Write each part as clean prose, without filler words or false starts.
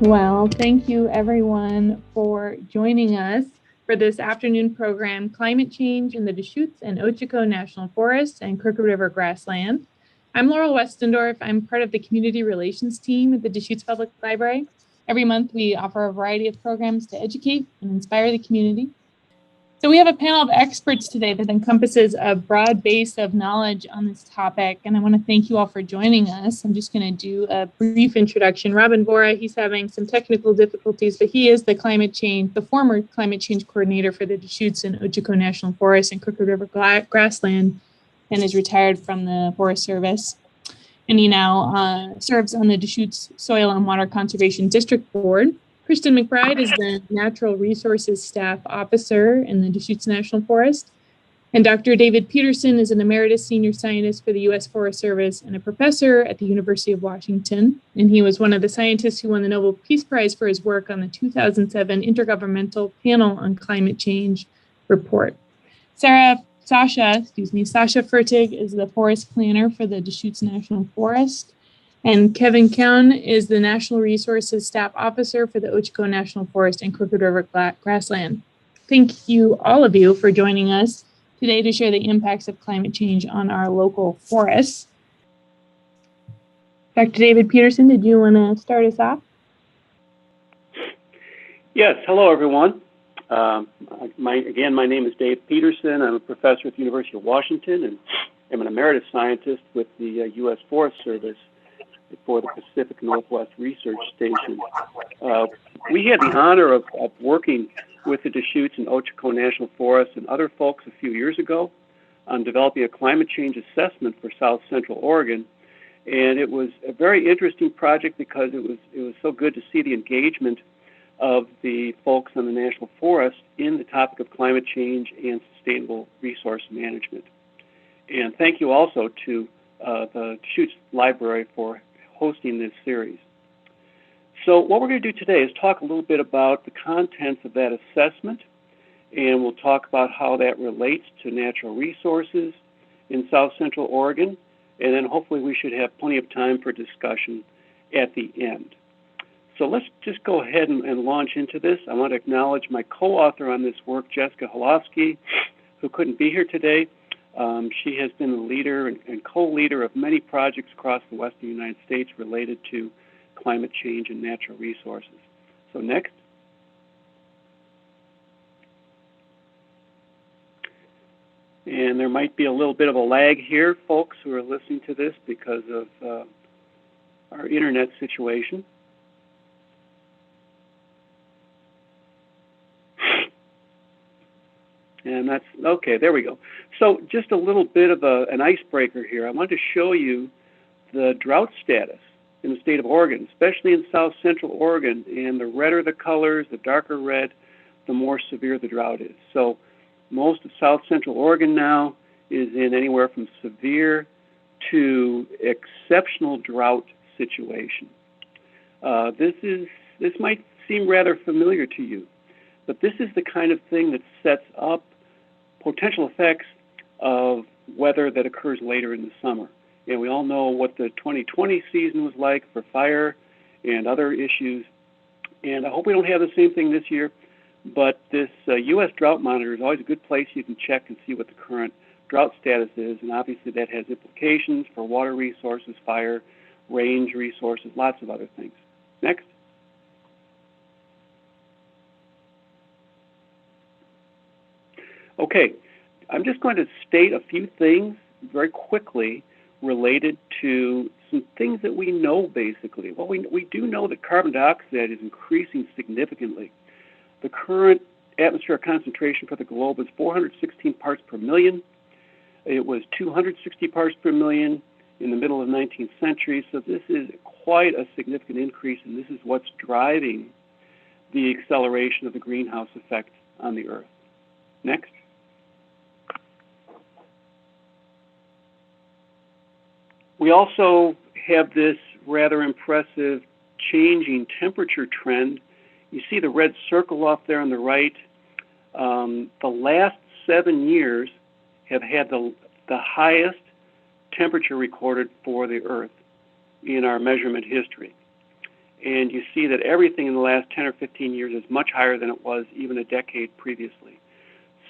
Well, thank you everyone for joining us for this afternoon program, Climate Change in the Deschutes and Ochoco National Forests and Crooked River Grassland. I'm Laurel Westendorf. I'm part of the community relations team at the Deschutes Public Library. Every month we offer a variety of programs to educate and inspire the community. So we have a panel of experts today that encompasses a broad base of knowledge on this topic, and I want to thank you all for joining us. I'm just going to do a brief introduction. Robin Vora, he's having some technical difficulties, but he is the former climate change coordinator for the Deschutes and Ochoco National Forest and Crooked River Grassland, and is retired from the Forest Service. And he now serves on the Deschutes Soil and Water Conservation District Board. Kristen McBride is the Natural Resources Staff Officer in the Deschutes National Forest. And Dr. David Peterson is an emeritus senior scientist for the U.S. Forest Service and a professor at the University of Washington. And he was one of the scientists who won the Nobel Peace Prize for his work on the 2007 Intergovernmental Panel on Climate Change report. Sasha Fertig is the forest planner for the Deschutes National Forest. And Kevin Cowan is the National Resources Staff Officer for the Ochoco National Forest and Crooked River Grassland. Thank you, all of you, for joining us today to share the impacts of climate change on our local forests. Dr. David Peterson, did you want to start us off? Yes, hello, everyone. My name is Dave Peterson. I'm a professor at the University of Washington and am an emeritus scientist with the U.S. Forest Service for the Pacific Northwest Research Station. We had the honor of working with the Deschutes and Ochoco National Forests and other folks a few years ago on developing a climate change assessment for South Central Oregon. And it was a very interesting project because it was so good to see the engagement of the folks on the National Forest in the topic of climate change and sustainable resource management. And thank you also to the Deschutes Library for hosting this series. So what we're going to do today is talk a little bit about the contents of that assessment, and we'll talk about how that relates to natural resources in South Central Oregon, and then hopefully we should have plenty of time for discussion at the end. So let's just go ahead and launch into this. I want to acknowledge my co-author on this work, Jessica Holofsky, who couldn't be here today. She has been the leader and co-leader of many projects across the western United States related to climate change and natural resources. So next. And there might be a little bit of a lag here, folks who are listening to this because of our internet situation. And that's, okay, there we go. So just a little bit of an icebreaker here. I want to show you the drought status in the state of Oregon, especially in South Central Oregon. And the redder the colors, the darker red, the more severe the drought is. So most of South Central Oregon now is in anywhere from severe to exceptional drought situation. This might seem rather familiar to you, but this is the kind of thing that sets up potential effects of weather that occurs later in the summer. And we all know what the 2020 season was like for fire and other issues. And I hope we don't have the same thing this year, but this U.S. Drought Monitor is always a good place you can check and see what the current drought status is. And obviously that has implications for water resources, fire, range resources, lots of other things. Next. Okay, I'm just going to state a few things very quickly related to some things that we know basically. Well, we do know that carbon dioxide is increasing significantly. The current atmospheric concentration for the globe is 416 parts per million. It was 260 parts per million in the middle of the 19th century, so this is quite a significant increase, and this is what's driving the acceleration of the greenhouse effect on the Earth. Next. We also have this rather impressive changing temperature trend. You see the red circle off there on the right. The last 7 years have had the highest temperature recorded for the Earth in our measurement history. and you see that everything in the last 10 or 15 years is much higher than it was even a decade previously.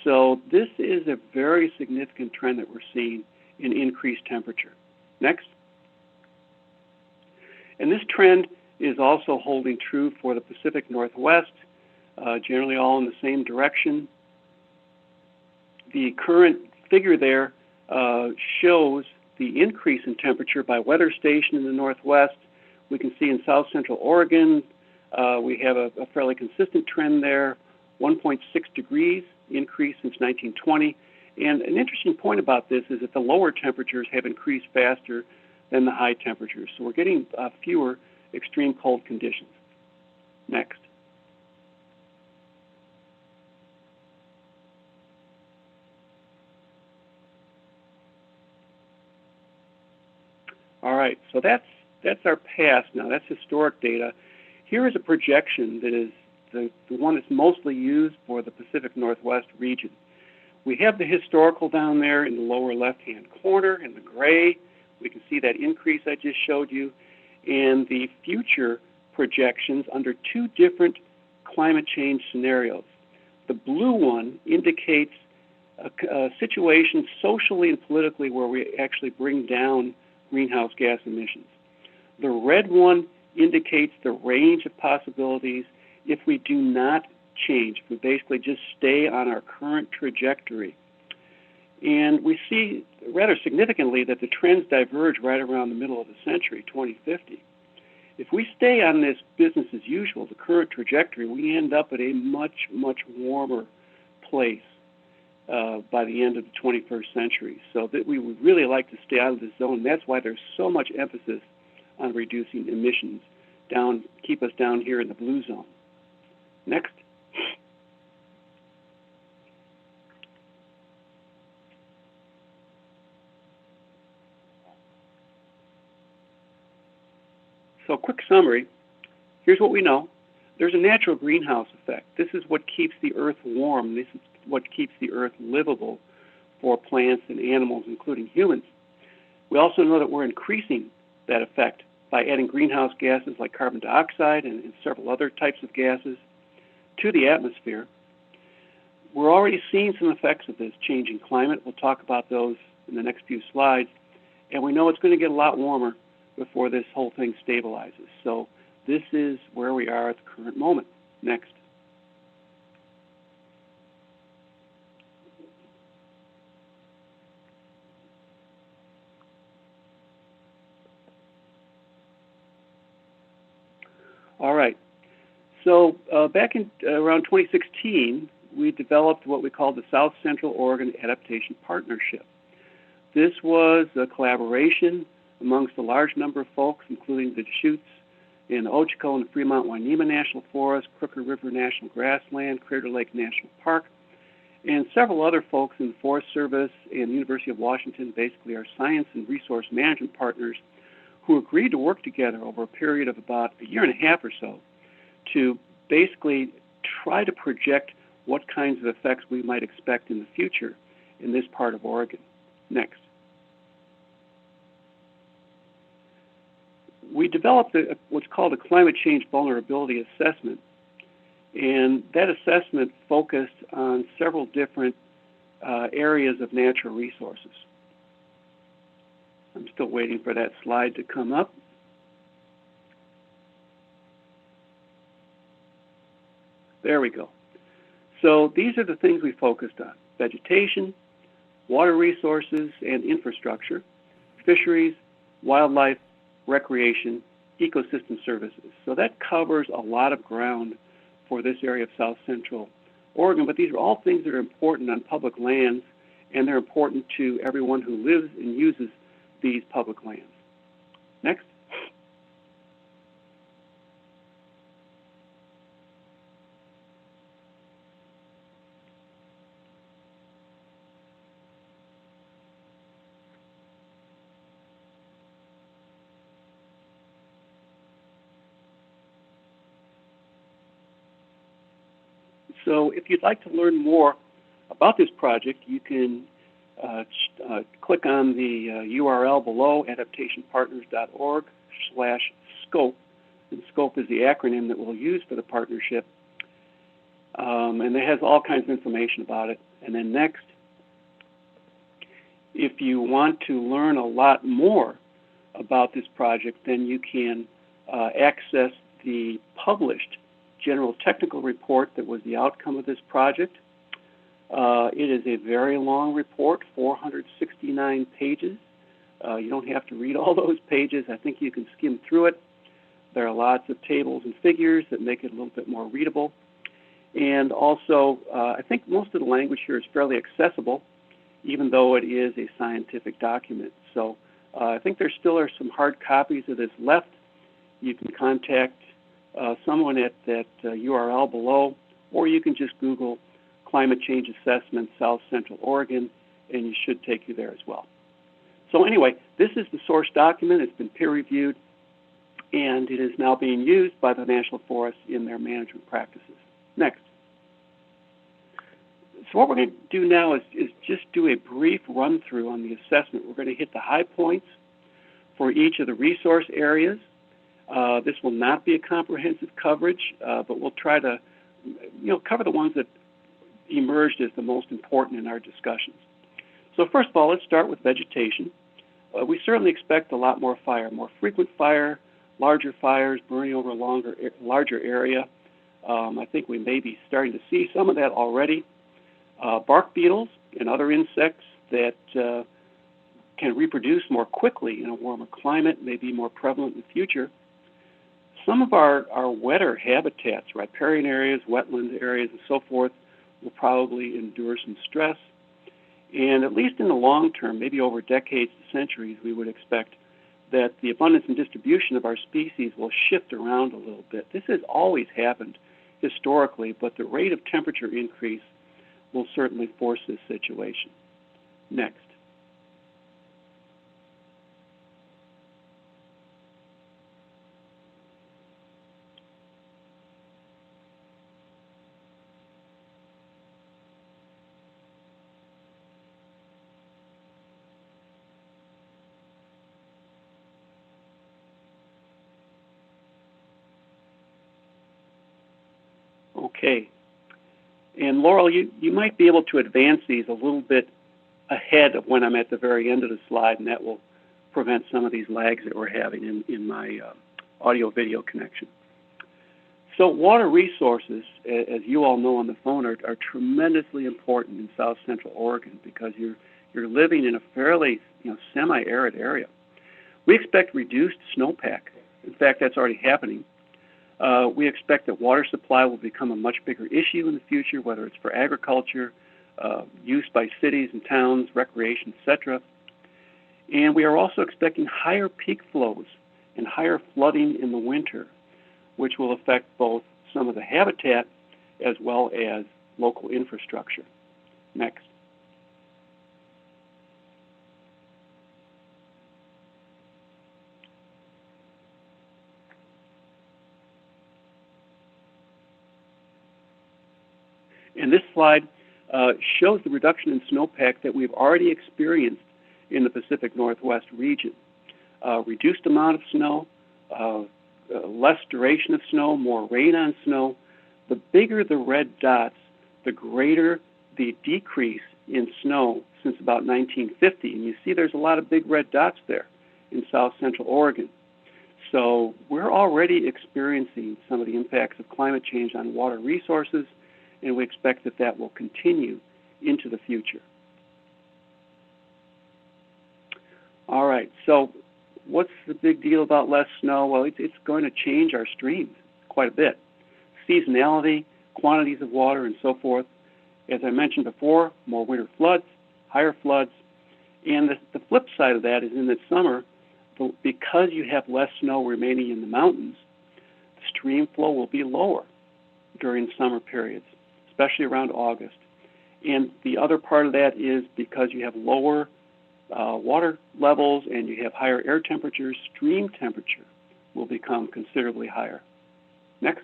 So this is a very significant trend that we're seeing in increased temperature. Next. And this trend is also holding true for the Pacific Northwest, generally all in the same direction. The current figure there shows the increase in temperature by weather station in the Northwest. We can see in south central Oregon, we have a fairly consistent trend there, 1.6 degrees increase since 1920. And an interesting point about this is that the lower temperatures have increased faster than the high temperatures. So we're getting fewer extreme cold conditions. Next. All right, so that's our past now. That's historic data. Here is a projection that is the one that's mostly used for the Pacific Northwest region. We have the historical down there in the lower left-hand corner in the gray. We can see that increase I just showed you, and the future projections under two different climate change scenarios. The blue one indicates a situation socially and politically where we actually bring down greenhouse gas emissions. The red one indicates the range of possibilities if we do not change, if we basically just stay on our current trajectory. And we see rather significantly that the trends diverge right around the middle of the century, 2050. If we stay on this business as usual, the current trajectory, we end up at a much, much warmer place by the end of the 21st century. So that we would really like to stay out of this zone. That's why there's so much emphasis on reducing emissions down, keep us down here in the blue zone. Next. So quick summary, here's what we know. There's a natural greenhouse effect. This is what keeps the Earth warm. This is what keeps the Earth livable for plants and animals, including humans. We also know that we're increasing that effect by adding greenhouse gases like carbon dioxide and several other types of gases to the atmosphere. We're already seeing some effects of this changing climate. We'll talk about those in the next few slides. And we know it's going to get a lot warmer before this whole thing stabilizes. So this is where we are at the current moment. Next. All right. So back in around 2016, we developed what we call the South Central Oregon Adaptation Partnership. This was a collaboration amongst a large number of folks, including the Deschutes and Ochoco and the Fremont-Wainema National Forest, Crooked River National Grassland, Crater Lake National Park, and several other folks in the Forest Service and the University of Washington, basically our science and resource management partners, who agreed to work together over a period of about a year and a half or so to basically try to project what kinds of effects we might expect in the future in this part of Oregon. Next. We developed what's called a climate change vulnerability assessment, and that assessment focused on several different areas of natural resources. I'm still waiting for that slide to come up. There we go. So these are the things we focused on: vegetation, water resources and infrastructure, fisheries, wildlife, recreation, ecosystem services. So that covers a lot of ground for this area of South Central Oregon, but these are all things that are important on public lands, and they're important to everyone who lives and uses these public lands. Next. So if you'd like to learn more about this project, you can click on the URL below, adaptationpartners.org/scope, and SCOPE is the acronym that we'll use for the partnership. And it has all kinds of information about it. And then next, if you want to learn a lot more about this project, then you can access the published General Technical Report that was the outcome of this project. It is a very long report, 469 pages. You don't have to read all those pages. I think you can skim through it. There are lots of tables and figures that make it a little bit more readable. And also, I think most of the language here is fairly accessible, even though it is a scientific document. So I think there still are some hard copies of this left. You can contact someone at that URL below, or you can just Google Climate Change Assessment South Central Oregon, and you should take you there as well. So anyway, this is the source document. It's been peer-reviewed, and it is now being used by the National Forests in their management practices. Next. So what we're going to do now is just do a brief run-through on the assessment. We're going to hit the high points for each of the resource areas. This will not be a comprehensive coverage, but we'll try to cover the ones that emerged as the most important in our discussions. So first of all, let's start with vegetation. We certainly expect a lot more fire, more frequent fire, larger fires burning over a larger area. I think we may be starting to see some of that already. Bark beetles and other insects that can reproduce more quickly in a warmer climate may be more prevalent in the future. Some of our wetter habitats, riparian areas, wetland areas, and so forth, will probably endure some stress. And at least in the long term, maybe over decades to centuries, we would expect that the abundance and distribution of our species will shift around a little bit. This has always happened historically, but the rate of temperature increase will certainly force this situation. Next. Okay. And Laurel, you might be able to advance these a little bit ahead of when I'm at the very end of the slide, and that will prevent some of these lags that we're having in my audio-video connection. So water resources, as you all know on the phone, are tremendously important in South Central Oregon because you're living in a fairly semi-arid area. We expect reduced snowpack. In fact, that's already happening. We expect that water supply will become a much bigger issue in the future, whether it's for agriculture, use by cities and towns, recreation, etc. And we are also expecting higher peak flows and higher flooding in the winter, which will affect both some of the habitat as well as local infrastructure. Next. And this slide shows the reduction in snowpack that we've already experienced in the Pacific Northwest region. Reduced amount of snow, less duration of snow, more rain on snow. The bigger the red dots, the greater the decrease in snow since about 1950. And you see there's a lot of big red dots there in South Central Oregon. So we're already experiencing some of the impacts of climate change on water resources, and we expect that that will continue into the future. All right, so what's the big deal about less snow? Well, it's going to change our streams quite a bit. Seasonality, quantities of water, and so forth. As I mentioned before, more winter floods, higher floods, and the flip side of that is in the summer, because you have less snow remaining in the mountains, the stream flow will be lower during summer periods, especially around August. And the other part of that is because you have lower water levels and you have higher air temperatures, stream temperature will become considerably higher. Next.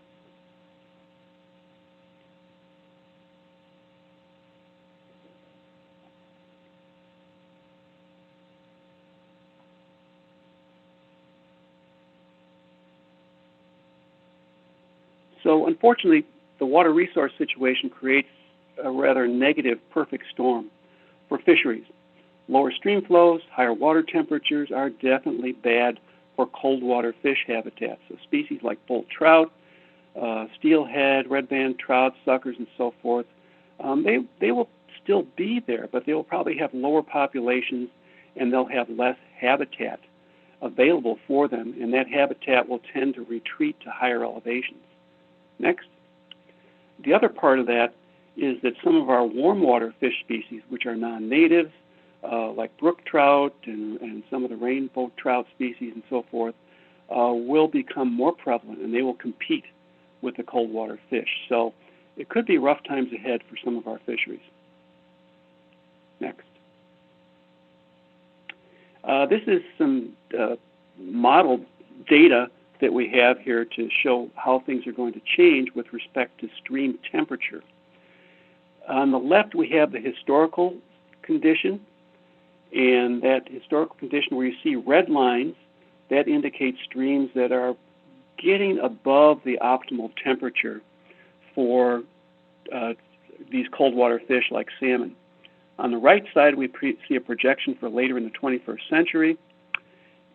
So unfortunately, the water resource situation creates a rather negative perfect storm for fisheries. Lower stream flows, higher water temperatures are definitely bad for cold water fish habitats. So species like bull trout, steelhead, red-band trout, suckers, and so forth, they will still be there, but they will probably have lower populations and they'll have less habitat available for them, and that habitat will tend to retreat to higher elevations. Next. The other part of that is that some of our warm water fish species, which are non-natives, like brook trout and some of the rainbow trout species and so forth, will become more prevalent, and they will compete with the cold water fish. So it could be rough times ahead for some of our fisheries. Next. This is some modeled data that we have here to show how things are going to change with respect to stream temperature. On the left, we have the historical condition, and that historical condition where you see red lines, that indicates streams that are getting above the optimal temperature for these cold water fish like salmon. On the right side, we see a projection for later in the 21st century,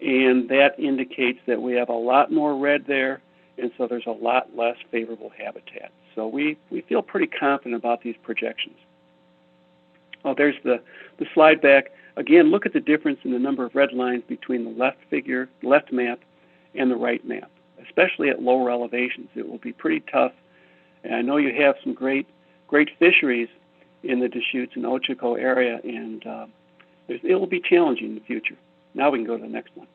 and that indicates that we have a lot more red there, and so there's a lot less favorable habitat. So we feel pretty confident about these projections. Oh, there's the slide back. Again, look at the difference in the number of red lines between the left map, and the right map, especially at lower elevations. It will be pretty tough, and I know you have some great fisheries in the Deschutes and Ochoco area, and it will be challenging in the future. Now we can go to the next one.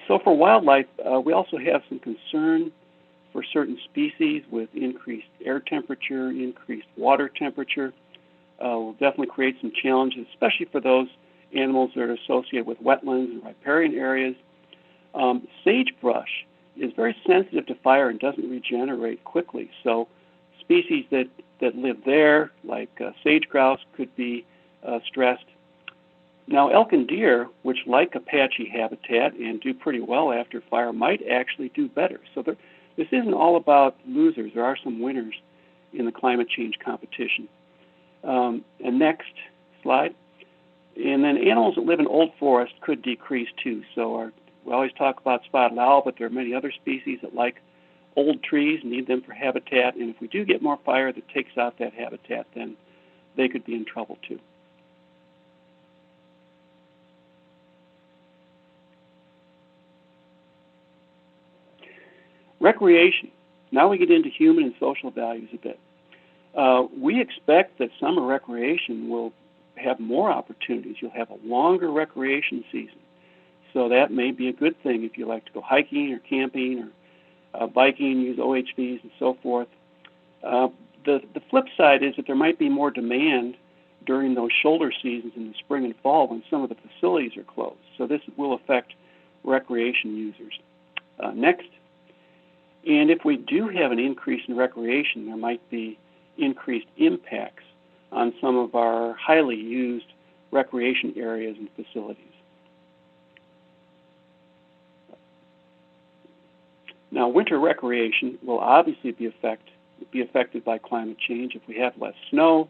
So for wildlife, we also have some concern for certain species with increased air temperature, increased water temperature. Will definitely create some challenges, especially for those animals that are associated with wetlands and riparian areas. Sagebrush is very sensitive to fire and doesn't regenerate quickly. So species that live there, like sage grouse, could be stressed. Now, elk and deer, which like Apache habitat and do pretty well after fire, might actually do better. So this isn't all about losers. There are some winners in the climate change competition. And next slide. And then animals that live in old forest could decrease too. So we always talk about spotted owl, but there are many other species that like old trees, need them for habitat. And if we do get more fire that takes out that habitat, then they could be in trouble too. Recreation. Now we get into human and social values a bit. We expect that summer recreation will have more opportunities. You'll have a longer recreation season. So that may be a good thing if you like to go hiking or camping or biking, use OHVs and so forth. The flip side is that there might be more demand during those shoulder seasons in the spring and fall when some of the facilities are closed. So this will affect recreation users. Next. And if we do have an increase in recreation, there might be increased impacts on some of our highly used recreation areas and facilities. Now, winter recreation will obviously be affected by climate change. If we have less snow,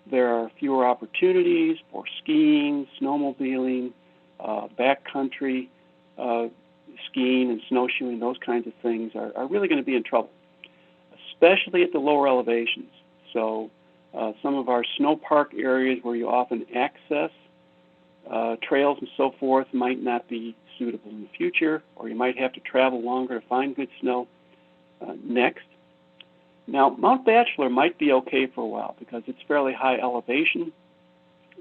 there are fewer opportunities for skiing, snowmobiling, backcountry skiing and snowshoeing. Those kinds of things are really going to be in trouble, especially at the lower elevations. So some of our snow park areas where you often access trails and so forth might not be suitable in the future, or you might have to travel longer to find good snow. Next. Now, Mount Bachelor might be okay for a while because it's fairly high elevation,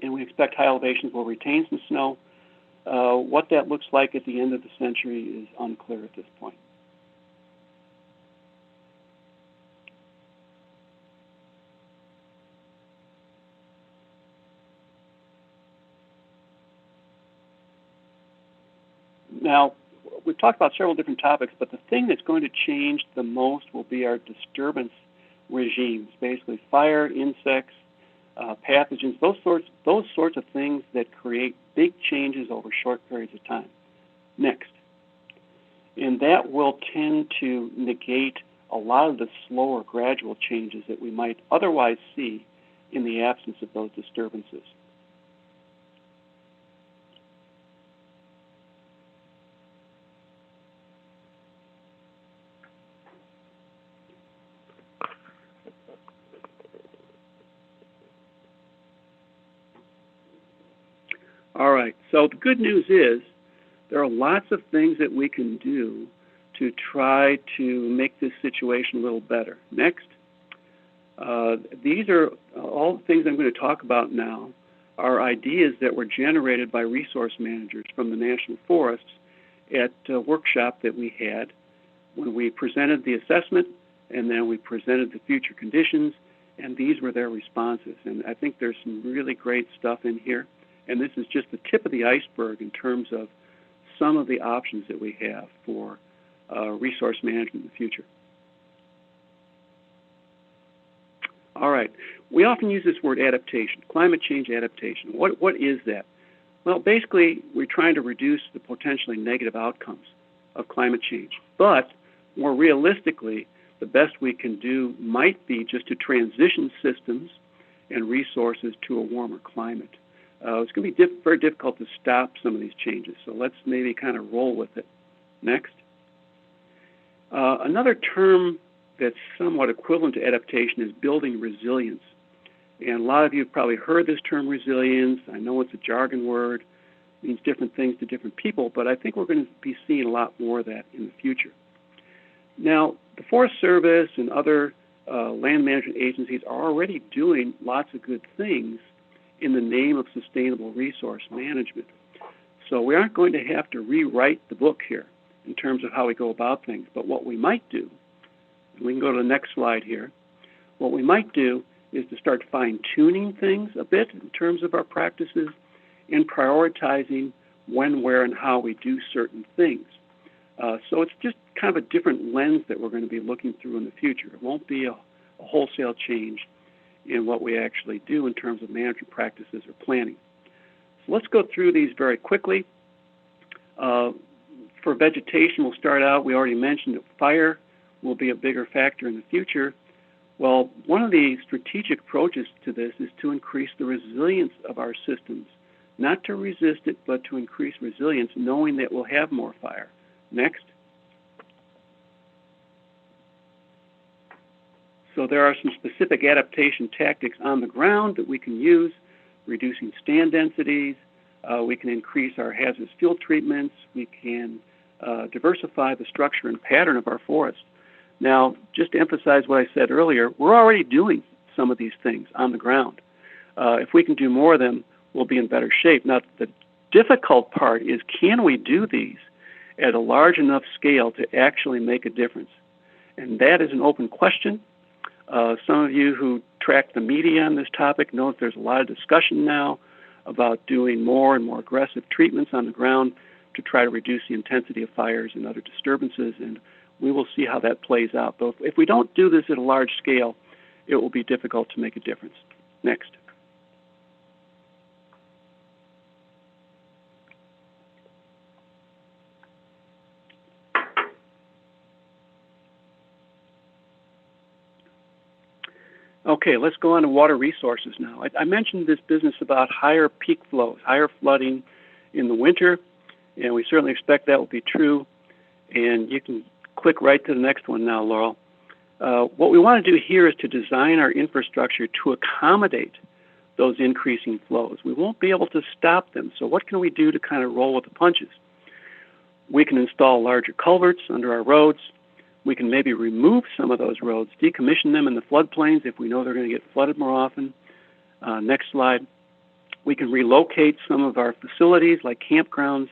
and we expect high elevations will retain some snow. What that looks like at the end of the century is unclear at this point. Now, we've talked about several different topics, but the thing that's going to change the most will be our disturbance regimes, basically fire, insects, pathogens, those sorts of things that create big changes over short periods of time. Next. And that will tend to negate a lot of the slower gradual changes that we might otherwise see in the absence of those disturbances. All right, so the good news is there are lots of things that we can do to try to make this situation a little better. Next. These are all the things I'm going to talk about now are ideas that were generated by resource managers from the national forests at a workshop that we had when we presented the assessment and then we presented the future conditions, and these were their responses. And I think there's some really great stuff in here. And this is just the tip of the iceberg in terms of some of the options that we have for resource management in the future. All right, we often use this word adaptation, climate change adaptation. What is that? Well, basically, we're trying to reduce the potentially negative outcomes of climate change. But more realistically, the best we can do might be just to transition systems and resources to a warmer climate. It's going to be very difficult to stop some of these changes, so let's maybe kind of roll with it. Next. Another term that's somewhat equivalent to adaptation is building resilience. And a lot of you have probably heard this term resilience. I know it's a jargon word, it means different things to different people, but I think we're going to be seeing a lot more of that in the future. Now, the Forest Service and other land management agencies are already doing lots of good things in the name of sustainable resource management. So we aren't going to have to rewrite the book here in terms of how we go about things. But what we might do, and we can go to the next slide here, what we might do is to start fine-tuning things a bit in terms of our practices and prioritizing when, where, and how we do certain things. So it's just kind of a different lens that we're going to be looking through in the future. It won't be a wholesale change in what we actually do in terms of management practices or planning. So let's go through these very quickly. For vegetation, we'll start out, we already mentioned that fire will be a bigger factor in the future. Well, one of the strategic approaches to this is to increase the resilience of our systems, not to resist it, but to increase resilience, knowing that we'll have more fire. Next. So there are some specific adaptation tactics on the ground that we can use, reducing stand densities. We can increase our hazardous fuel treatments. We can diversify the structure and pattern of our forests. Now, just to emphasize what I said earlier, we're already doing some of these things on the ground. If we can do more of them, we'll be in better shape. Now, the difficult part is, can we do these at a large enough scale to actually make a difference? And that is an open question. Some of you who track the media on this topic know that there's a lot of discussion now about doing more and more aggressive treatments on the ground to try to reduce the intensity of fires and other disturbances, and we will see how that plays out. But if we don't do this at a large scale, it will be difficult to make a difference. Next. Okay, let's go on to water resources now. I mentioned this business about higher peak flows, higher flooding in the winter, and we certainly expect that will be true. And you can click right to the next one now, Laurel. What we want to do here is to design our infrastructure to accommodate those increasing flows. We won't be able to stop them, so what can we do to kind of roll with the punches? We can install larger culverts under our roads. We can maybe remove some of those roads, decommission them in the floodplains if we know they're going to get flooded more often. Next slide. We can relocate some of our facilities like campgrounds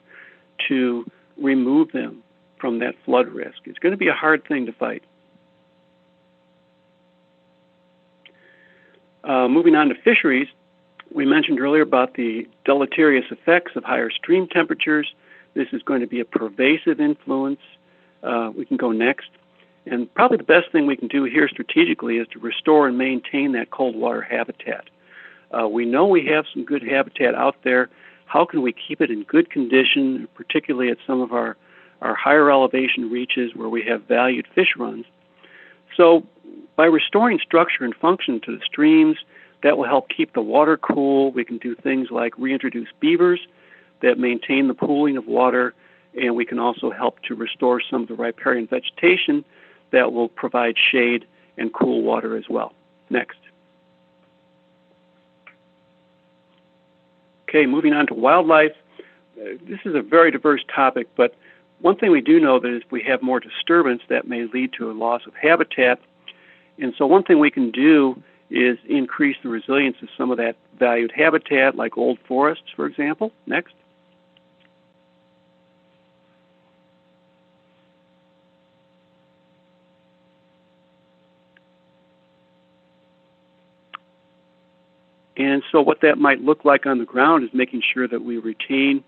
to remove them from that flood risk. It's going to be a hard thing to fight. Moving on to fisheries, we mentioned earlier about the deleterious effects of higher stream temperatures. This is going to be a pervasive influence. We can go next. And probably the best thing we can do here strategically is to restore and maintain that cold water habitat. We know we have some good habitat out there. how can we keep it in good condition, particularly at some of our higher elevation reaches where we have valued fish runs. So by restoring structure and function to the streams, that will help keep the water cool. We can do things like reintroduce beavers that maintain the pooling of water, and we can also help to restore some of the riparian vegetation that will provide shade and cool water as well. Next. Okay, moving on to wildlife. This is a very diverse topic, but one thing we do know that if we have more disturbance, that may lead to a loss of habitat. And so one thing we can do is increase the resilience of some of that valued habitat, like old forests, for example. Next. And so what that might look like on the ground is making sure that we retain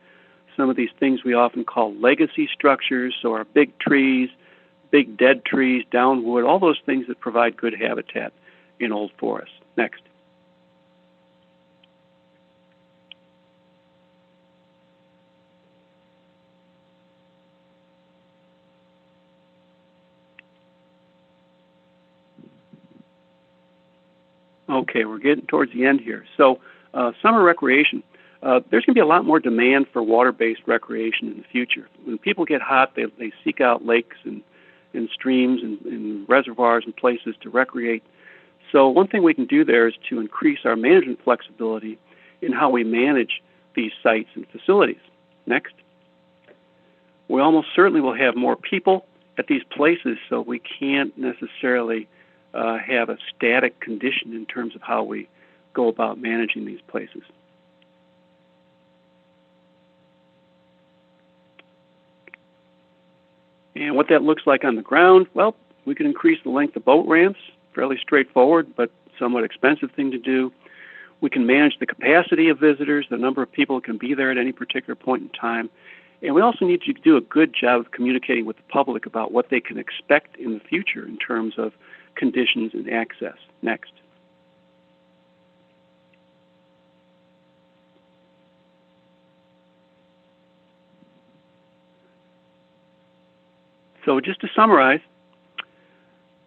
some of these things we often call legacy structures, so our big trees, big dead trees, downwood, all those things that provide good habitat in old forests. Next. Okay, we're getting towards the end here. So summer recreation. There's going to be a lot more demand for water-based recreation in the future. When people get hot, they seek out lakes and streams and reservoirs and places to recreate. So one thing we can do there is to increase our management flexibility in how we manage these sites and facilities. Next. We almost certainly will have more people at these places, so we can't necessarily have a static condition in terms of how we go about managing these places. And what that looks like on the ground, well, we can increase the length of boat ramps, fairly straightforward, but somewhat expensive thing to do. We can manage the capacity of visitors, the number of people who can be there at any particular point in time. And we also need to do a good job of communicating with the public about what they can expect in the future in terms of conditions and access. Next. So just to summarize,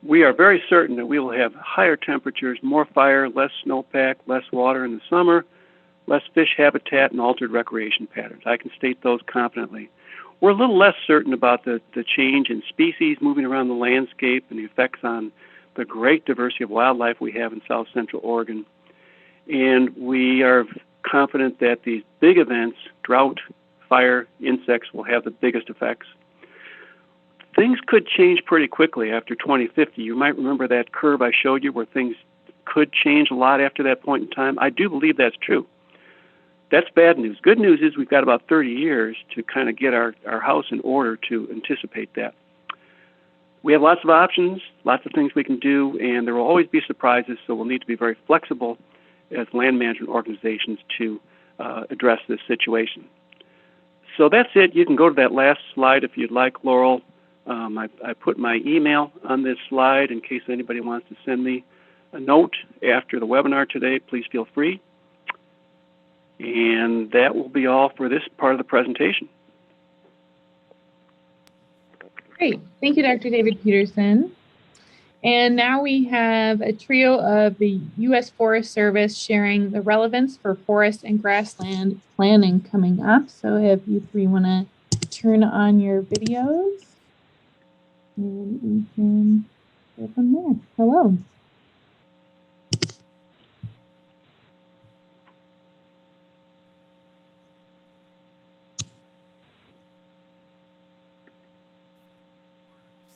we are very certain that we will have higher temperatures, more fire, less snowpack, less water in the summer, less fish habitat, and altered recreation patterns. I can state those confidently. We're a little less certain about the change in species moving around the landscape and the effects on the great diversity of wildlife we have in South Central Oregon. And we are confident that these big events, drought, fire, insects, will have the biggest effects. Things could change pretty quickly after 2050. You might remember that curve I showed you where things could change a lot after that point in time. I do believe that's true. That's bad news. Good news is we've got about 30 years to kind of get our house in order to anticipate that. We have lots of options, lots of things we can do, and there will always be surprises, so we'll need to be very flexible as land management organizations to address this situation. So that's it. You can go to that last slide if you'd like, Laurel. I put my email on this slide in case anybody wants to send me a note after the webinar today. Please feel free. And that will be all for this part of the presentation. Great. Thank you, Dr. David Peterson. And now we have a trio of the U.S. Forest Service sharing the relevance for forest and grassland planning coming up. So if you three want to turn on your videos, and we can go from there. Hello.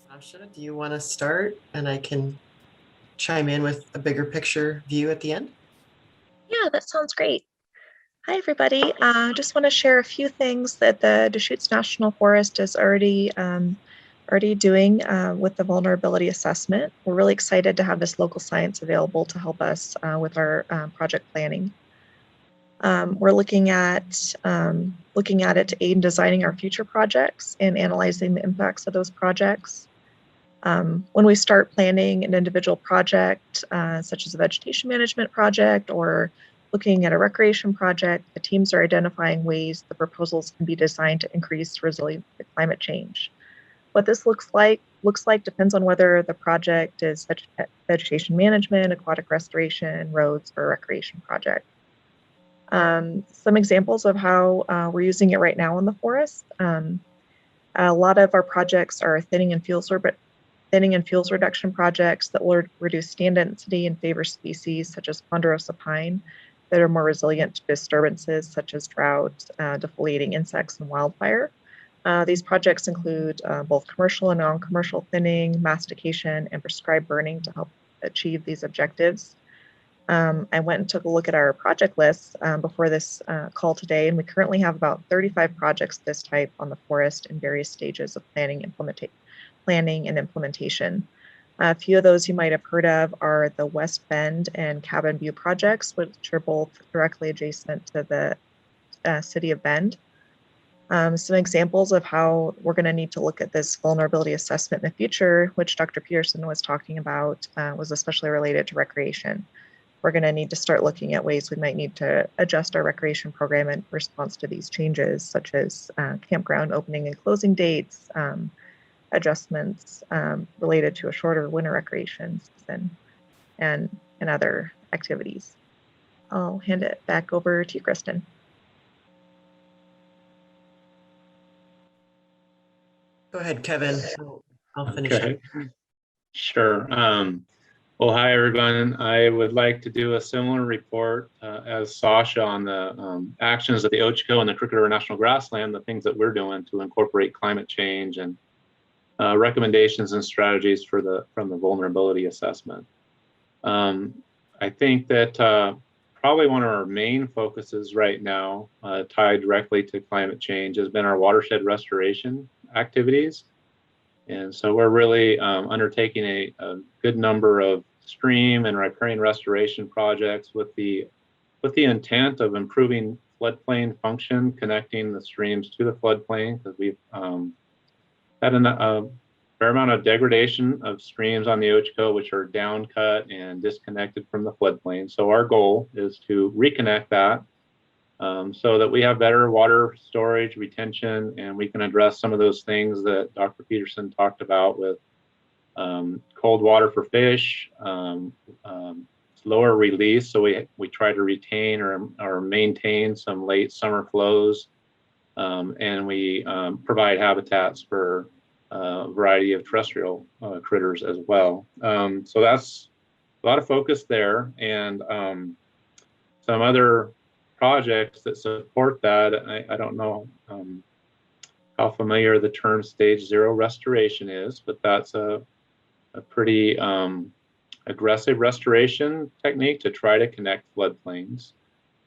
Sasha, do you want to start and I can chime in with a bigger picture view at the end? Yeah, that sounds great. Hi, everybody. Just want to share a few things that the Deschutes National Forest is already doing with the vulnerability assessment. We're really excited to have this local science available to help us with our project planning. We're looking at it to aid in designing our future projects and analyzing the impacts of those projects. When we start planning an individual project, such as a vegetation management project or Looking at a recreation project, the teams are identifying ways the proposals can be designed to increase resilience to climate change. What this looks like depends on whether the project is vegetation management, aquatic restoration, roads, or recreation project. Some examples of how we're using it right now in the forest. A lot of our projects are thinning and fuels reduction projects that will reduce stand density and favor species such as ponderosa pine that are more resilient to disturbances such as drought, defoliating insects, and wildfire. These projects include both commercial and non-commercial thinning, mastication, and prescribed burning to help achieve these objectives. I went and took a look at our project list before this call today, and we currently have about 35 projects of this type on the forest in various stages of planning and implementation. A few of those you might have heard of are the West Bend and Cabin View projects, which are both directly adjacent to the city of Bend. Some examples of how we're going to need to look at this vulnerability assessment in the future, which Dr. Peterson was talking about, was especially related to recreation. We're going to need to start looking at ways we might need to adjust our recreation program in response to these changes, such as campground opening and closing dates, adjustments related to a shorter winter recreation season, and other activities. I'll hand it back over to you, Kristen. Go ahead, Kevin. I'll finish up. Sure. Well, hi, everyone. I would like to do a similar report as Sasha on the actions of the Ochoco and the Crooked River National Grassland, the things that we're doing to incorporate climate change and recommendations and strategies from the vulnerability assessment. I think that probably one of our main focuses right now, tied directly to climate change, has been our watershed restoration activities. And so we're really undertaking a good number of stream and riparian restoration projects with the intent of improving floodplain function, connecting the streams to the floodplain, because we've had a fair amount of degradation of streams on the Ochoco, which are down cut and disconnected from the floodplain. So our goal is to reconnect that so that we have better water storage, retention, and we can address some of those things that Dr. Peterson talked about with cold water for fish, slower release. So we try to retain or maintain some late summer flows, and we provide habitats for a variety of terrestrial critters as well. So that's a lot of focus there, and some other projects that support that. I don't know how familiar the term stage zero restoration is, but that's a pretty aggressive restoration technique to try to connect floodplains,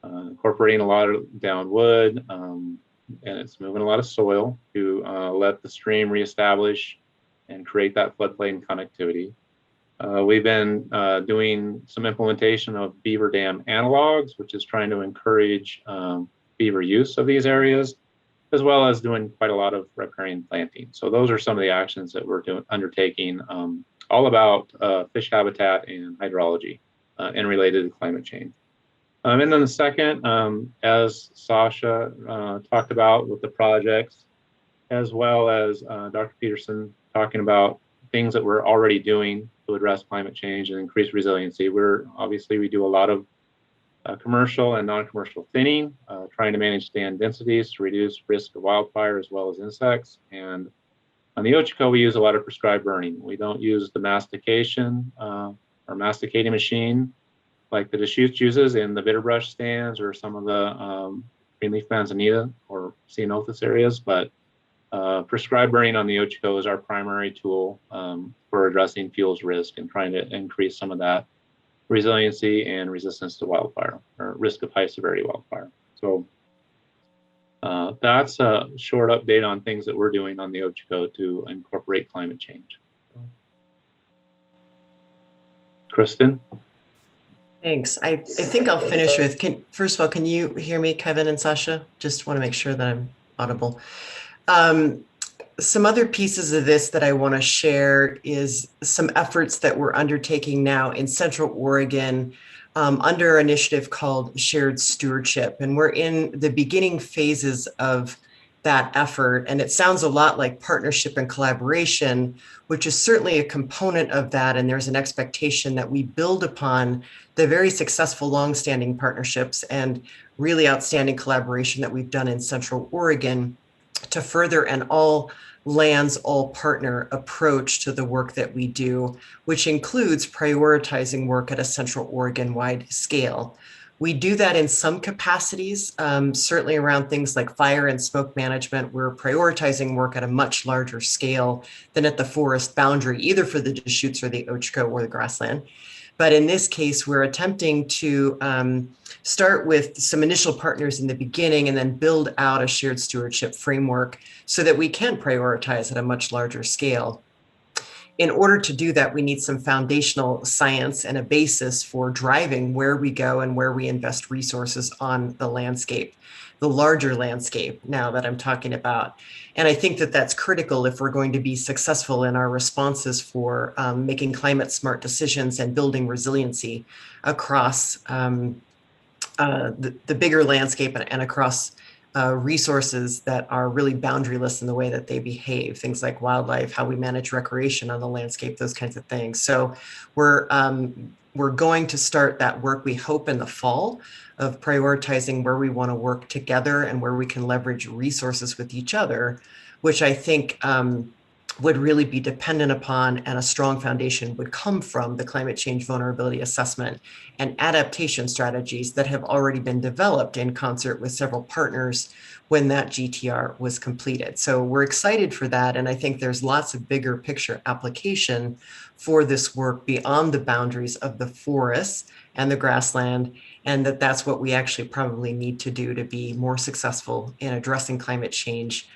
incorporating a lot of down wood, and it's moving a lot of soil to let the stream reestablish and create that floodplain connectivity. We've been doing some implementation of beaver dam analogs, which is trying to encourage beaver use of these areas, as well as doing quite a lot of riparian planting. So those are some of the actions that we're undertaking, all about fish habitat and hydrology and related to climate change. And then the second, as Sasha talked about with the projects, as well as Dr. Peterson talking about things that we're already doing to address climate change and increase resiliency. We do a lot of commercial and non-commercial thinning, trying to manage stand densities to reduce risk of wildfire as well as insects. And on the Ochoco, we use a lot of prescribed burning. We don't use the mastication or masticating machine like the Deschutes uses in the bitterbrush stands or some of the greenleaf manzanita or ceanothus areas, but prescribed burning on the Ochoco is our primary tool for addressing fuels risk and trying to increase some of that resiliency and resistance to wildfire or risk of high severity wildfire. So that's a short update on things that we're doing on the Ochoco to incorporate climate change. Kristen? Thanks. I think I'll finish with, first of all, can you hear me, Kevin and Sasha? Just want to make sure that I'm audible. Some other pieces of this that I want to share is some efforts that we're undertaking now in Central Oregon under an initiative called Shared Stewardship. And we're in the beginning phases of that effort. And it sounds a lot like partnership and collaboration, which is certainly a component of that. And there's an expectation that we build upon the very successful longstanding partnerships and really outstanding collaboration that we've done in Central Oregon to further an all lands, all partner approach to the work that we do, which includes prioritizing work at a Central Oregon-wide scale. We do that in some capacities, certainly around things like fire and smoke management. We're prioritizing work at a much larger scale than at the forest boundary, either for the Deschutes or the Ochoco or the Grassland. But in this case, we're attempting to start with some initial partners in the beginning and then build out a shared stewardship framework so that we can prioritize at a much larger scale. In order to do that, we need some foundational science and a basis for driving where we go and where we invest resources on the landscape, the larger landscape now that I'm talking about. And I think that that's critical if we're going to be successful in our responses for making climate smart decisions and building resiliency across the bigger landscape and across resources that are really boundaryless in the way that they behave, things like wildlife, how we manage recreation on the landscape, those kinds of things. So we're going to start that work, we hope, in the fall of prioritizing where we want to work together and where we can leverage resources with each other, which I think would really be dependent upon, and a strong foundation would come from, the climate change vulnerability assessment and adaptation strategies that have already been developed in concert with several partners when that GTR was completed. So we're excited for that. And I think there's lots of bigger picture application for this work beyond the boundaries of the forests and the grassland, and that's what we actually probably need to do to be more successful in addressing climate change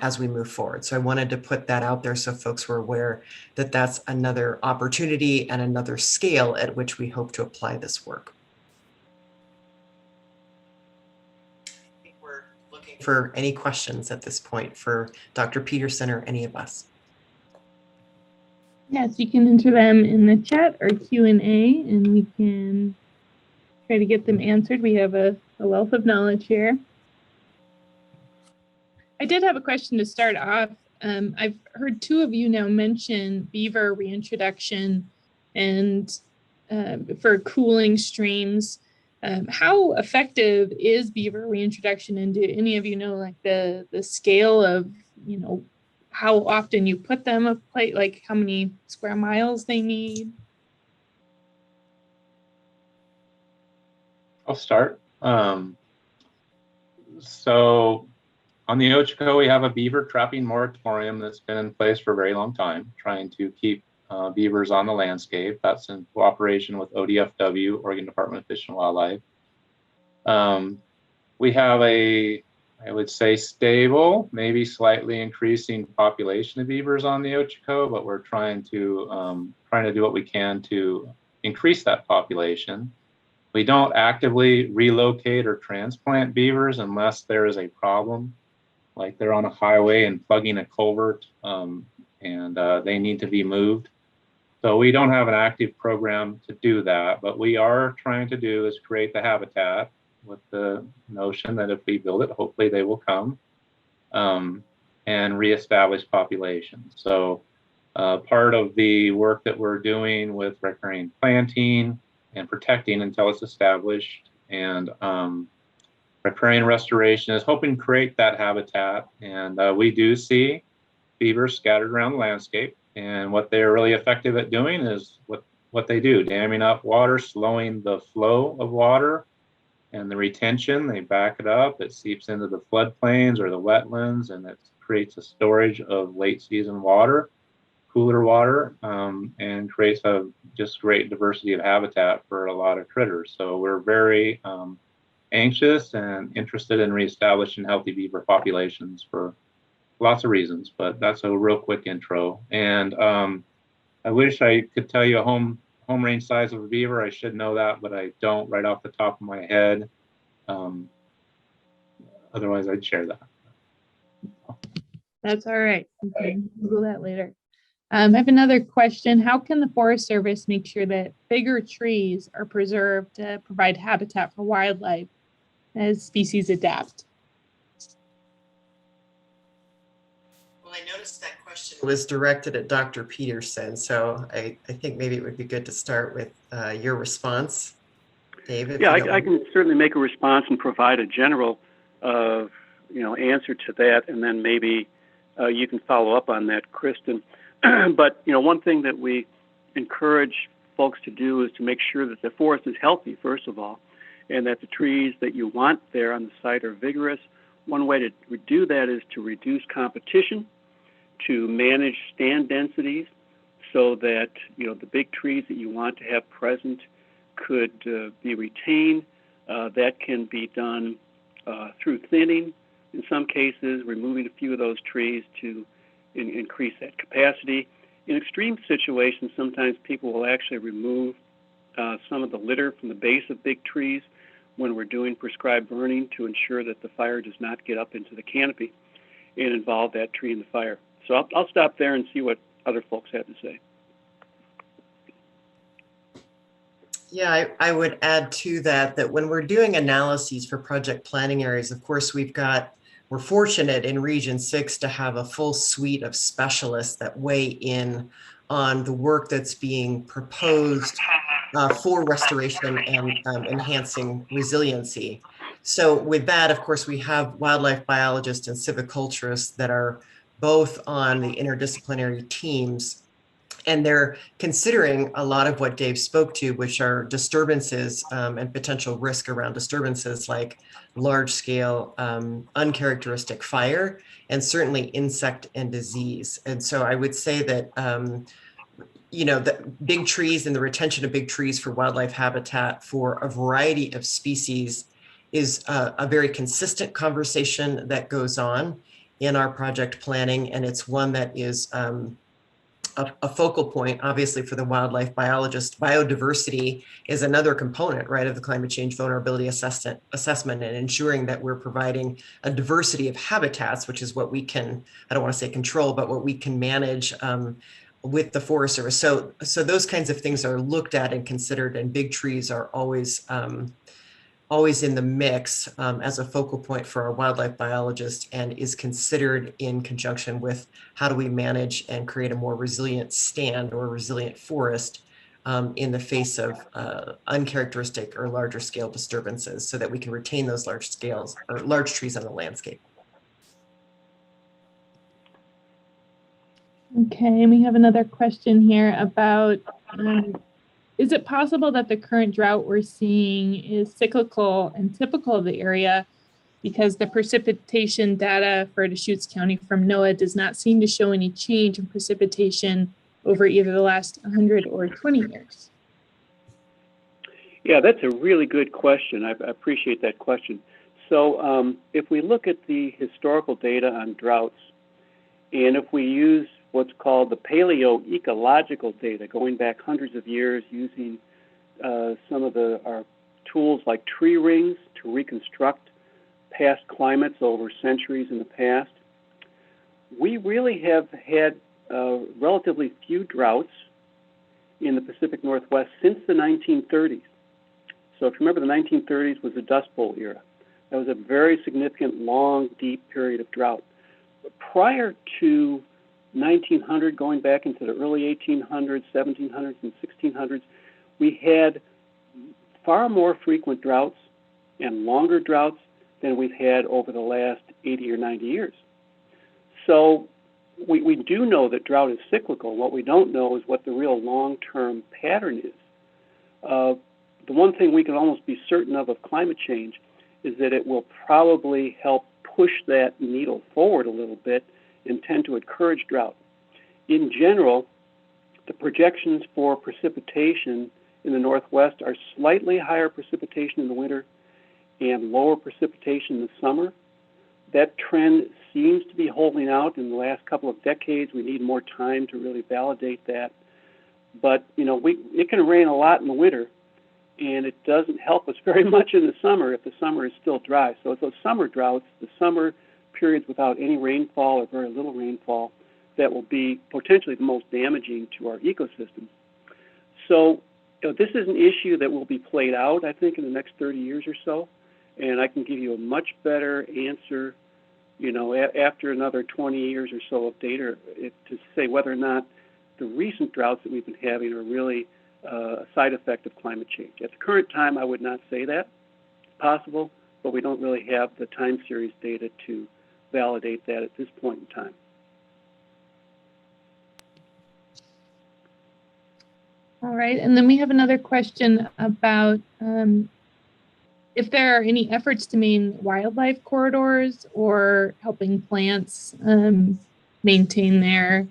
as we move forward. So I wanted to put that out there so folks were aware that that's another opportunity and another scale at which we hope to apply this work. I think we're looking for any questions at this point for Dr. Peterson or any of us. Yes, you can enter them in the chat or Q&A, and we can try to get them answered. We have a wealth of knowledge here. I did have a question to start off. I've heard two of you now mention beaver reintroduction and for cooling streams. How effective is beaver reintroduction? And do any of you know like the scale of, you know, how often you put them a plate, like how many square miles they need? I'll start. So on the Ochoco, we have a beaver trapping moratorium that's been in place for a very long time, trying to keep beavers on the landscape. That's in cooperation with ODFW, Oregon Department of Fish and Wildlife. We have a, I would say, stable, maybe slightly increasing population of beavers on the Ochoco, but we're trying to do what we can to increase that population. We don't actively relocate or transplant beavers unless there is a problem, like they're on a highway and plugging a culvert and they need to be moved. So we don't have an active program to do that. What we are trying to do is create the habitat with the notion that if we build it, hopefully they will come and reestablish populations. So part of the work that we're doing with riparian planting and protecting until it's established, and riparian restoration is hoping to create that habitat. And we do see beavers scattered around the landscape, and what they're really effective at doing is what they do, damming up water, slowing the flow of water and the retention. They back it up, it seeps into the floodplains or the wetlands, and it creates a storage of late season water, cooler water, and creates a just great diversity of habitat for a lot of critters. So we're very anxious and interested in reestablishing healthy beaver populations for lots of reasons, but that's a real quick intro. And I wish I could tell you a home range size of a beaver. I should know that, but I don't right off the top of my head. Otherwise I'd share that. That's all right. We can Google that later. I have another question. How can the Forest Service make sure that bigger trees are preserved to provide habitat for wildlife as species adapt? Well, I noticed that question was directed at Dr. Peterson, so I think maybe it would be good to start with your response, David. Yeah, I can certainly make a response and provide a general, answer to that, and then maybe you can follow up on that, Kristen. But one thing that we encourage folks to do is to make sure that the forest is healthy, first of all, and that the trees that you want there on the site are vigorous. One way to do that is to reduce competition, to manage stand densities, so that the big trees that you want to have present could be retained. That can be done through thinning, in some cases, removing a few of those trees to increase that capacity. In extreme situations, sometimes people will actually remove some of the litter from the base of big trees when we're doing prescribed burning to ensure that the fire does not get up into the canopy and involve that tree in the fire. So I'll stop there and see what other folks have to say. Yeah, I would add to that when we're doing analyses for project planning areas, of course, we're fortunate in Region 6 to have a full suite of specialists that weigh in on the work that's being proposed for restoration and enhancing resiliency. So with that, of course, we have wildlife biologists and civiculturists that are both on the interdisciplinary teams, and they're considering a lot of what Dave spoke to, which are disturbances and potential risk around disturbances like large-scale uncharacteristic fire, and certainly insect and disease. And so I would say that the big trees and the retention of big trees for wildlife habitat for a variety of species is a very consistent conversation that goes on in our project planning, and it's one that is a focal point, obviously, for the wildlife biologist. Biodiversity is another component, right, of the climate change vulnerability assessment, and ensuring that we're providing a diversity of habitats, which is what we can, I don't want to say control, but what we can manage with the Forest Service. So those kinds of things are looked at and considered, and big trees are always in the mix as a focal point for our wildlife biologist, and is considered in conjunction with how do we manage and create a more resilient stand or resilient forest in the face of uncharacteristic or larger scale disturbances, so that we can retain those large scales or large trees on the landscape. Okay, and we have another question here about is it possible that the current drought we're seeing is cyclical and typical of the area, because the precipitation data for Deschutes County from NOAA does not seem to show any change in precipitation over either the last 100 or 20 years? Yeah, that's a really good question. I appreciate that question. So if we look at the historical data on droughts, and if we use what's called the paleoecological data, going back hundreds of years using some of our tools like tree rings to reconstruct past climates over centuries in the past, we really have had relatively few droughts in the Pacific Northwest since the 1930s. So if you remember, the 1930s was the Dust Bowl era. That was a very significant, long, deep period of drought. But prior to 1900, going back into the early 1800s, 1700s, and 1600s, we had far more frequent droughts and longer droughts than we've had over the last 80 or 90 years. So we do know that drought is cyclical. What we don't know is what the real long-term pattern is. The one thing we can almost be certain of climate change is that it will probably help push that needle forward a little bit and tend to encourage drought. In general, the projections for precipitation in the Northwest are slightly higher precipitation in the winter and lower precipitation in the summer. That trend seems to be holding out in the last couple of decades. We need more time to really validate that. But, it can rain a lot in the winter, and it doesn't help us very much in the summer if the summer is still dry. So it's those summer droughts, the summer periods without any rainfall or very little rainfall, that will be potentially the most damaging to our ecosystem. So this is an issue that will be played out, I think, in the next 30 years or so, and I can give you a much better answer, after another 20 years or so of data to say whether or not the recent droughts that we've been having are really a side effect of climate change. At the current time, I would not say that. It's possible, but we don't really have the time series data to validate that at this point in time. All right, and then we have another question about if there are any efforts to maintain wildlife corridors or helping plants maintain their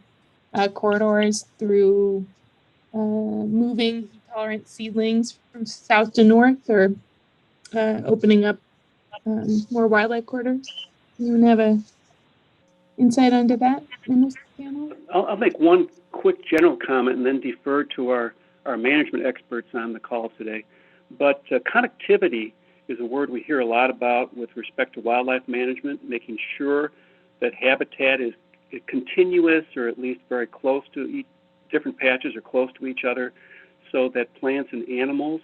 corridors through moving tolerant seedlings from south to north, or opening up more wildlife corridors. Anyone have a insight onto that in this panel? I'll make one quick general comment and then defer to our management experts on the call today. But connectivity is a word we hear a lot about with respect to wildlife management, making sure that habitat is continuous or at least very close to different patches or close to each other, so that plants and animals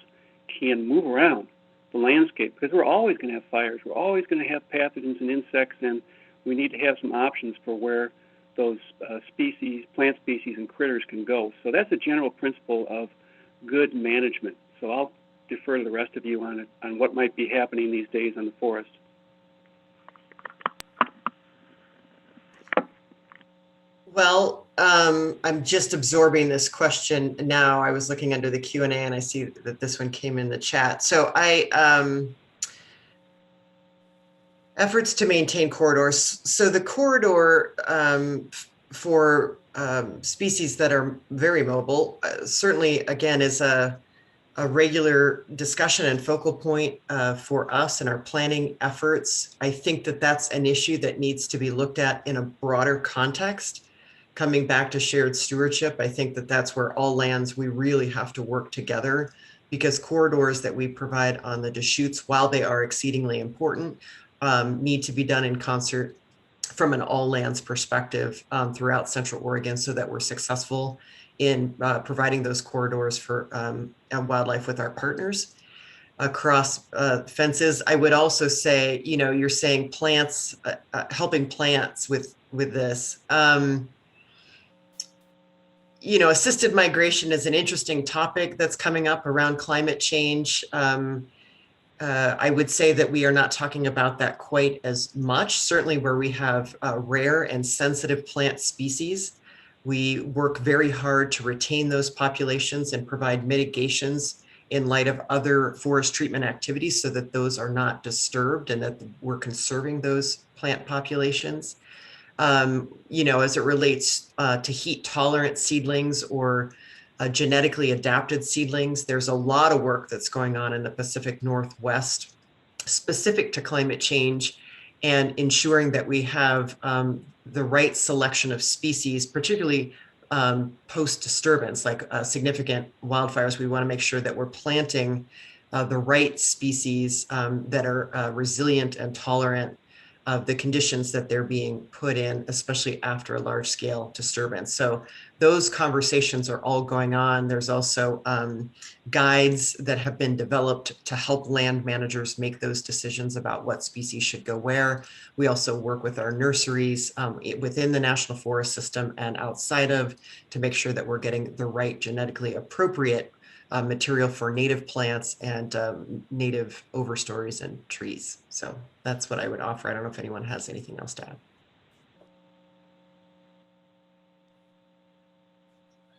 can move around the landscape, because we're always going to have fires, we're always going to have pathogens and insects, and we need to have some options for where those plant species and critters can go. So that's a general principle of good management. So I'll defer to the rest of you on what might be happening these days on the forest. Well, I'm just absorbing this question now. I was looking under the Q&A and I see that this one came in the chat. So efforts to maintain corridors. So the corridor for species that are very mobile, certainly, again, is a regular discussion and focal point for us in our planning efforts. I think that that's an issue that needs to be looked at in a broader context. Coming back to shared stewardship, I think that that's where all lands, we really have to work together, because corridors that we provide on the Deschutes, while they are exceedingly important, need to be done in concert from an all lands perspective throughout Central Oregon, so that we're successful in providing those corridors for wildlife with our partners across fences. I would also say, you're saying plants, helping plants with this. Assisted migration is an interesting topic that's coming up around climate change. I would say that we are not talking about that quite as much. Certainly where we have rare and sensitive plant species, we work very hard to retain those populations and provide mitigations in light of other forest treatment activities, so that those are not disturbed and that we're conserving those plant populations. As it relates to heat tolerant seedlings or genetically adapted seedlings, there's a lot of work that's going on in the Pacific Northwest specific to climate change, and ensuring that we have the right selection of species, particularly post-disturbance, like significant wildfires. We want to make sure that we're planting the right species that are resilient and tolerant of the conditions that they're being put in, especially after a large scale disturbance. So those conversations are all going on. There's also guides that have been developed to help land managers make those decisions about what species should go where. We also work with our nurseries within the National Forest System and outside of, to make sure that we're getting the right genetically appropriate material for native plants and native overstories and trees. So that's what I would offer. I don't know if anyone has anything else to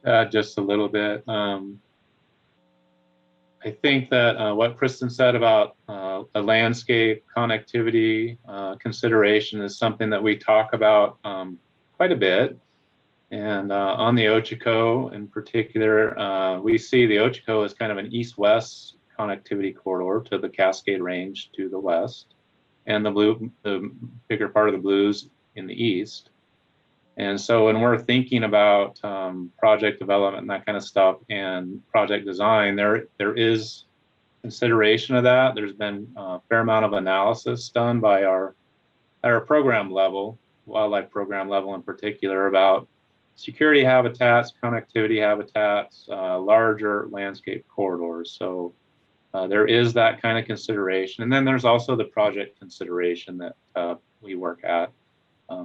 add. Just a little bit. I think that what Kristen said about a landscape connectivity consideration is something that we talk about quite a bit. And on the Ochoco in particular, we see the Ochoco as kind of an east-west connectivity corridor to the Cascade Range to the west, and the bigger part of the Blues in the east. And so when we're thinking about project development and that kind of stuff and project design, there is consideration of that. There's been a fair amount of analysis done by at our program level wildlife program level in particular about security habitats, connectivity habitats, larger landscape corridors. So there is that kind of consideration. And then there's also the project consideration that we work at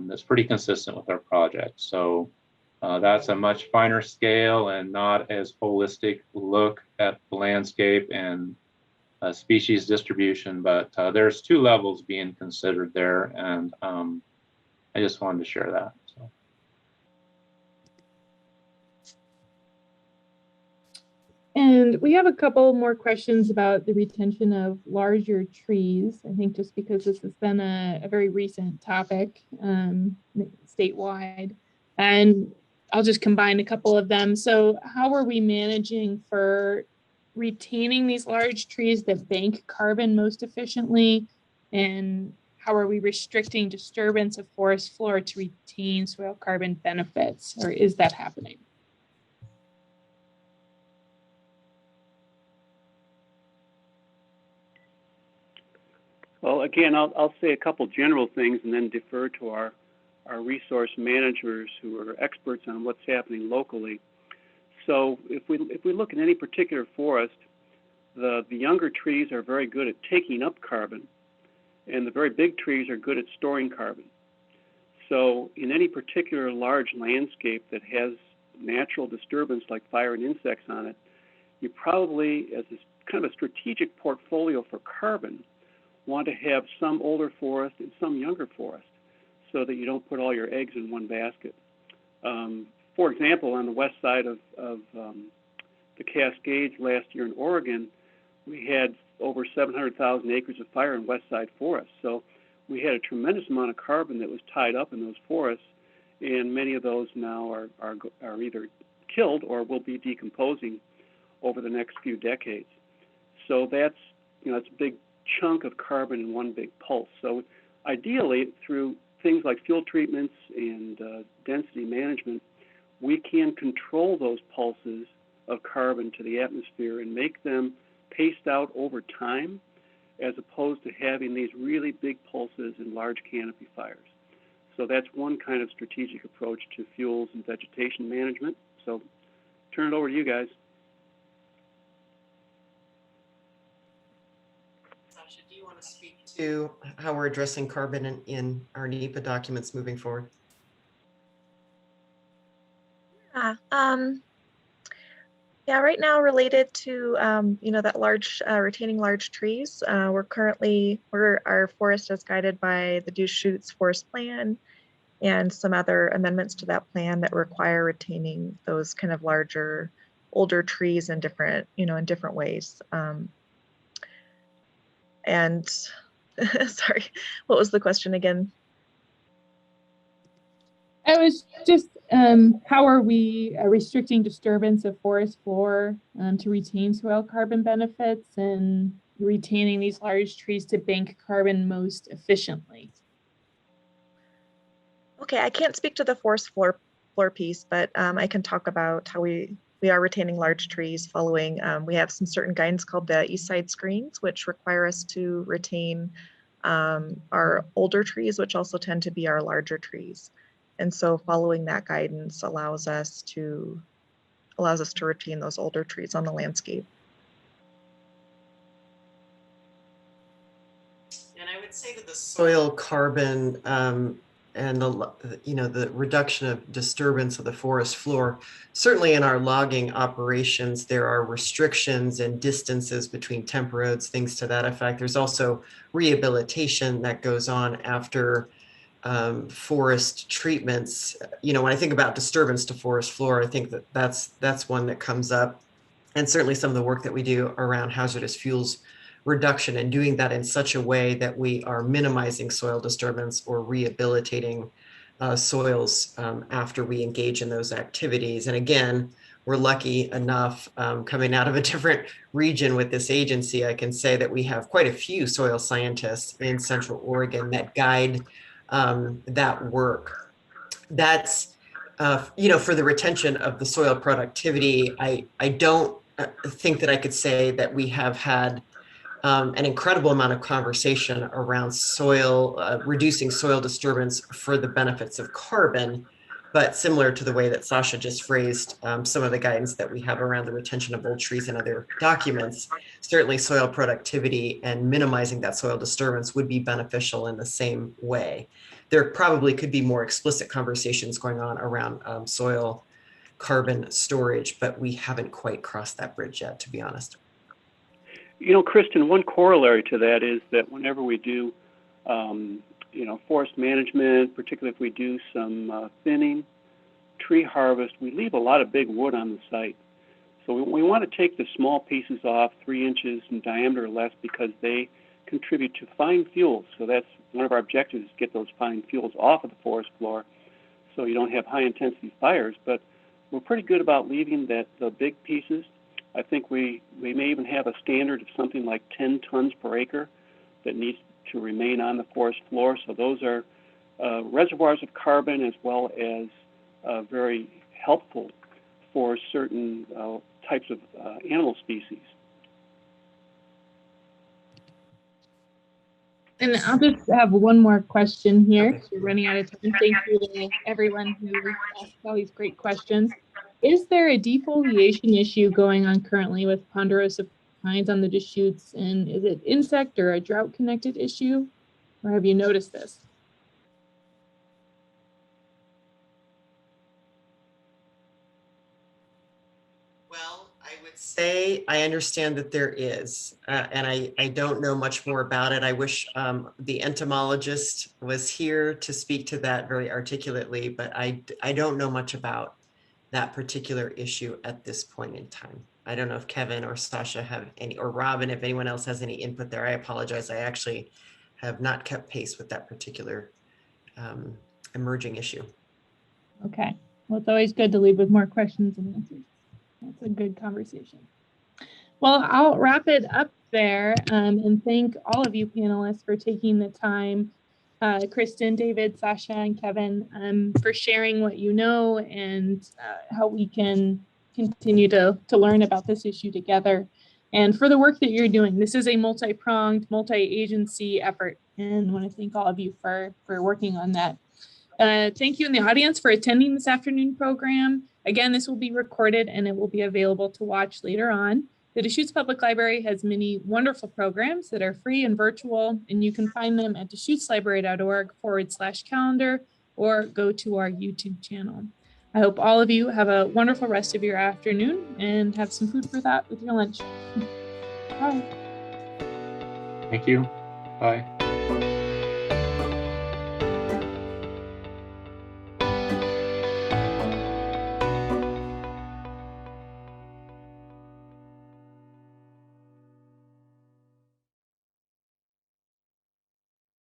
that's pretty consistent with our project. So that's a much finer scale and not as holistic look at the landscape and species distribution, but there's two levels being considered there. And I just wanted to share that. So. And we have a couple more questions about the retention of larger trees. I think just because this has been a very recent topic statewide. And I'll just combine a couple of them. So how are we managing for retaining these large trees that bank carbon most efficiently? And how are we restricting disturbance of forest floor to retain soil carbon benefits? Or is that happening? Well, again, I'll say a couple general things and then defer to our resource managers who are experts on what's happening locally. So if we look at any particular forest, the younger trees are very good at taking up carbon, and the very big trees are good at storing carbon. So in any particular large landscape that has natural disturbance like fire and insects on it, you probably, as a kind of a strategic portfolio for carbon, want to have some older forest and some younger forest so that you don't put all your eggs in one basket. For example, on the west side of the Cascades last year in Oregon, we had over 700,000 acres of fire in west side forests. So we had a tremendous amount of carbon that was tied up in those forests, and many of those now are either killed or will be decomposing over the next few decades. So that's a big chunk of carbon in one big pulse. So ideally, through things like fuel treatments and density management, we can control those pulses of carbon to the atmosphere and make them paced out over time, as opposed to having these really big pulses in large canopy fires. So that's one kind of strategic approach to fuels and vegetation management. So turn it over to you guys. Sasha, do you want to speak to how we're addressing carbon in our NEPA documents moving forward? Yeah, right now related to that large retaining large trees, our forest is guided by the Deschutes forest plan and some other amendments to that plan that require retaining those kind of larger, older trees in different ways. And sorry, what was the question again? I was just, how are we restricting disturbance of forest floor to retain soil carbon benefits and retaining these large trees to bank carbon most efficiently? Okay, I can't speak to the forest floor piece, but I can talk about how we are retaining large trees following, we have some certain guidance called the East Side Screens, which require us to retain our older trees, which also tend to be our larger trees. And so following that guidance allows us to retain those older trees on the landscape. And I would say that the soil carbon and the reduction of disturbance of the forest floor, certainly in our logging operations, there are restrictions and distances between temp roads, things to that effect. There's also rehabilitation that goes on after forest treatments. When I think about disturbance to forest floor, I think that's one that comes up, and certainly some of the work that we do around hazardous fuels reduction and doing that in such a way that we are minimizing soil disturbance or rehabilitating soils after we engage in those activities. And again, we're lucky enough coming out of a different region with this agency. I can say that we have quite a few soil scientists in Central Oregon that guide that work. That's, for the retention of the soil productivity, I don't think that I could say that we have had an incredible amount of conversation around soil, reducing soil disturbance for the benefits of carbon. But similar to the way that Sasha just phrased some of the guidance that we have around the retention of old trees and other documents, certainly soil productivity and minimizing that soil disturbance would be beneficial in the same way. There probably could be more explicit conversations going on around soil carbon storage, but we haven't quite crossed that bridge yet, to be honest. You know, Kristen, one corollary to that is that whenever we do, forest management, particularly if we do some thinning, tree harvest, we leave a lot of big wood on the site. So we want to take the small pieces off, 3 inches in diameter or less, because they contribute to fine fuels. So that's one of our objectives, is get those fine fuels off of the forest floor so you don't have high intensity fires. But we're pretty good about leaving the big pieces. I think we may even have a standard of something like 10 tons per acre that needs to remain on the forest floor. So those are reservoirs of carbon, as well as very helpful for certain types of animal species. And I'll just have one more question here. We're running out of time. Thank you to everyone who asked all these great questions. Is there a defoliation issue going on currently with ponderosa pines on the Deschutes? And is it insect or a drought connected issue? Or have you noticed this? Well, I would say I understand that there is, and I don't know much more about it. I wish the entomologist was here to speak to that very articulately, but I don't know much about that particular issue at this point in time. I don't know if Kevin or Sasha have any, or Robin, if anyone else has any input there. I apologize. I actually have not kept pace with that particular emerging issue. Okay. Well, it's always good to leave with more questions and answers. That's a good conversation. Well, I'll wrap it up there and thank all of you panelists for taking the time. Kristen, David, Sasha, and Kevin, for sharing what you know and how we can continue to learn about this issue together, and for the work that you're doing. This is a multi-pronged, multi-agency effort, and I want to thank all of you for working on that. Thank you in the audience for attending this afternoon program. Again, this will be recorded and it will be available to watch later on. The Deschutes Public Library has many wonderful programs that are free and virtual, and you can find them at deschuteslibrary.org/calendar or go to our YouTube channel. I hope all of you have a wonderful rest of your afternoon and have some food for that with your lunch. Bye. Thank you. Bye.